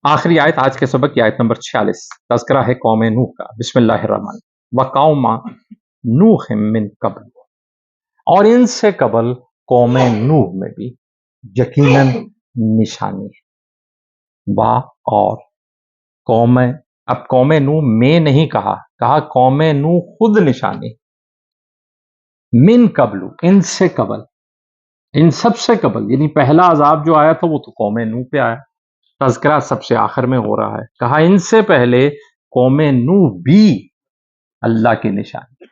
आखिरी आयत आज के सबक की आयत नंबर 46 तज़किरा है कौम नूह का। बिस्मिल्लाहिर्रहमान व कौम नूह मिन कबल, और इनसे कबल कौम नूह में भी यकीनन निशानी है। वा और कौम, अब कौम नूह में नहीं कहा, कहा कौम नूह खुद निशानी। मिन कबलू, इनसे कबल, इन सबसे कबल, यानी पहला अजाब जो आया था वो तो कौम नूह पे आया। तज़किरा सबसे आखिर में हो रहा है। कहा इनसे पहले कौम नूह भी अल्लाह की निशानी।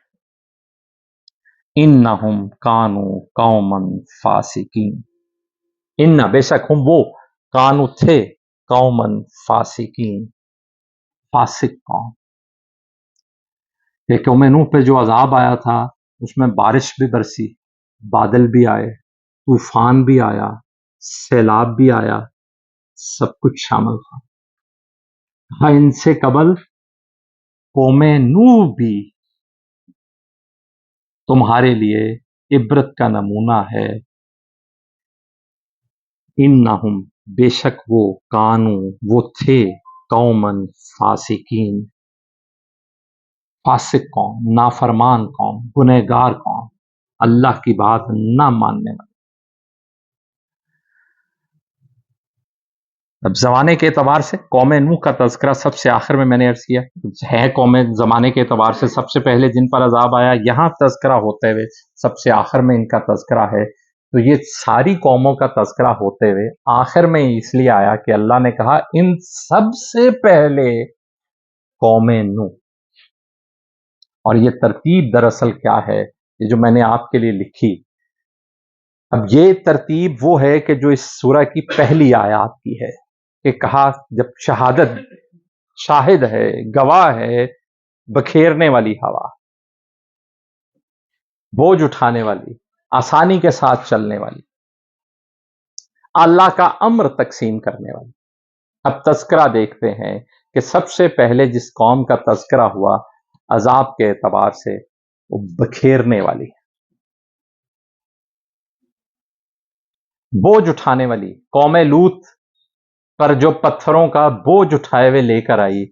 इन्नहुम कानू कौमन फासिकीन, इन्ना बेशक हम वो, कानू थे, कौमन फासिकीन, फासिक कौम। ये कौम नूह पे जो अजाब आया था उसमें बारिश भी बरसी, बादल भी आए, तूफान भी आया, सैलाब भी आया, सब कुछ शामिल था। हाँ, इनसे कबल कौम नूह भी तुम्हारे लिए इबरत का नमूना है। इन्नहुम बेशक वो, कानू वो थे, कौमन फासिकीन, फासिक कौम, नाफरमान कौम, गुनहगार कौम, अल्लाह की बात ना मानने वाले। अब जमाने के एतबार से कौम नूह का तज़किरा सबसे आखिर में मैंने अर्ज किया है। कौम जमाने के एतबार से सबसे पहले जिन पर अजाब आया, यहाँ तज़किरा होते हुए सबसे आखिर में इनका तज़किरा है। तो ये सारी कौमों का तज़किरा होते हुए आखिर में इसलिए आया कि अल्लाह ने कहा इन सबसे पहले कौम नूह। और ये तरतीब दरअसल क्या है, ये जो मैंने आपके लिए लिखी, अब ये तरतीब वो है कि जो इस सूरह की पहली आयत की है कि कहा जब शहादत, शाहिद है, गवाह है, बखेरने वाली हवा, बोझ उठाने वाली, आसानी के साथ चलने वाली, अल्लाह का अम्र तकसीम करने वाली। अब तज़किरा देखते हैं कि सबसे पहले जिस कौम का तज़किरा हुआ अजाब के एतबार से, वो बखेरने वाली, बोझ उठाने वाली कौम लूत पर जो पत्थरों का बोझ उठाए हुए लेकर आई,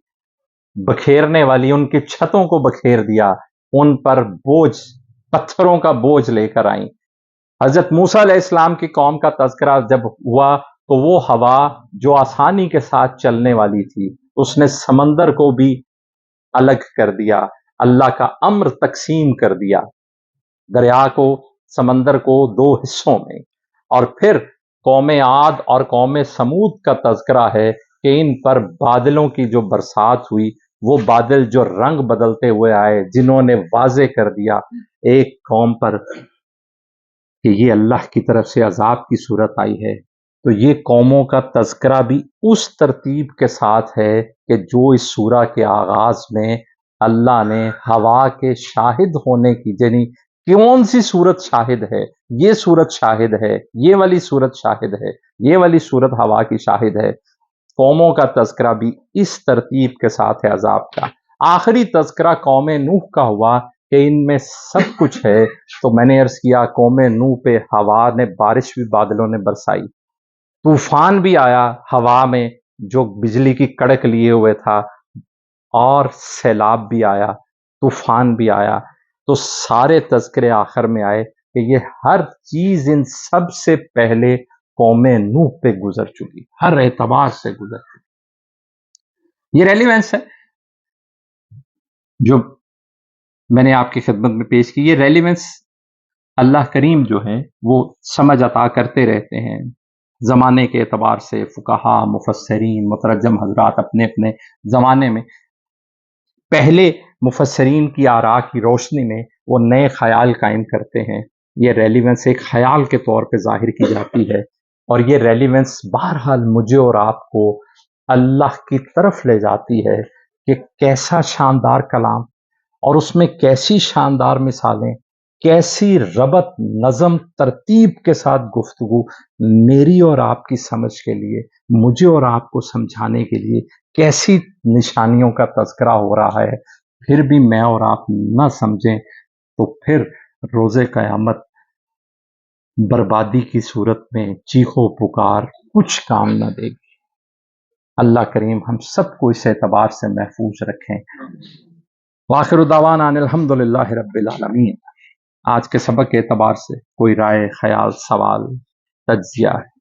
बखेरने वाली, उनकी छतों को बखेर दिया, उन पर बोझ, पत्थरों का बोझ लेकर आई। हजरत मूसा अलैहिस्सलाम की कौम का तज़किरा जब हुआ तो वो हवा जो आसानी के साथ चलने वाली थी, उसने समंदर को भी अलग कर दिया, अल्लाह का अम्र तकसीम कर दिया, दरिया को, समंदर को दो हिस्सों में। और फिर कौम आद और कौम समूद का तज़किरा है कि इन पर बादलों की जो बरसात हुई, वो बादल जो रंग बदलते हुए आए, जिन्होंने वाजे कर दिया एक कौम पर कि ये अल्लाह की तरफ से अजाब की सूरत आई है। तो ये कौमों का तज़किरा भी उस तरतीब के साथ है कि जो इस सूरह के आगाज में अल्लाह ने हवा के शाहिद होने की, यानी कौन सी सूरत शाहिद है, ये सूरत शाहिद है, ये वाली सूरत शाहिद है, ये वाली सूरत हवा की शाहिद है। कौमों का तज़किरा भी इस तरतीब के साथ है अजाब का। आखिरी तज़किरा कौम नूह का हुआ कि इनमें सब कुछ है। तो मैंने अर्ज किया कौम नूह पे हवा ने, बारिश भी बादलों ने बरसाई, तूफान भी आया हवा में जो बिजली की कड़क लिए हुए था, और सैलाब भी आया, तूफान भी आया। तो सारे तज़किरे आखिर में आए कि ये हर चीज इन सब से पहले कौम नूह पे गुजर चुकी, हर एतबार से गुजर चुकी। ये रेलिवेंस है जो मैंने आपकी खिदमत में पेश की। ये रेलिवेंस अल्लाह करीम जो है वो समझ अता करते रहते हैं। ज़माने के एतबार से फ़ुक़हा, मुफ़स्सिरीन, मुतरजम हज़रात अपने अपने ज़माने में पहले मुफ़स्सिरीन की आरा की रोशनी में वो नए ख़याल कायम करते हैं। ये रेलिवेंस एक ख़याल के तौर पे ज़ाहिर की जाती है, और ये रेलिवेंस बहरहाल मुझे और आपको अल्लाह की तरफ ले जाती है कि कैसा शानदार कलाम, और उसमें कैसी शानदार मिसालें, कैसी रबत, नज़म, तरतीब के साथ गुफ्तगू मेरी और आपकी समझ के लिए, मुझे और आपको समझाने के लिए, कैसी निशानियों का तज़किरा हो रहा है। फिर भी मैं और आप न समझें तो फिर रोज़े क़यामत बर्बादी की सूरत में चीखो पुकार कुछ काम न देगी। اللہ کریم ہم سب کو اس اعتبار سے محفوظ رکھیں۔ وآخر دعوانا ان الحمدللہ رب العالمین۔ آج کے سبق کے اعتبار سے کوئی رائے، خیال، سوال، تجزیہ ہے؟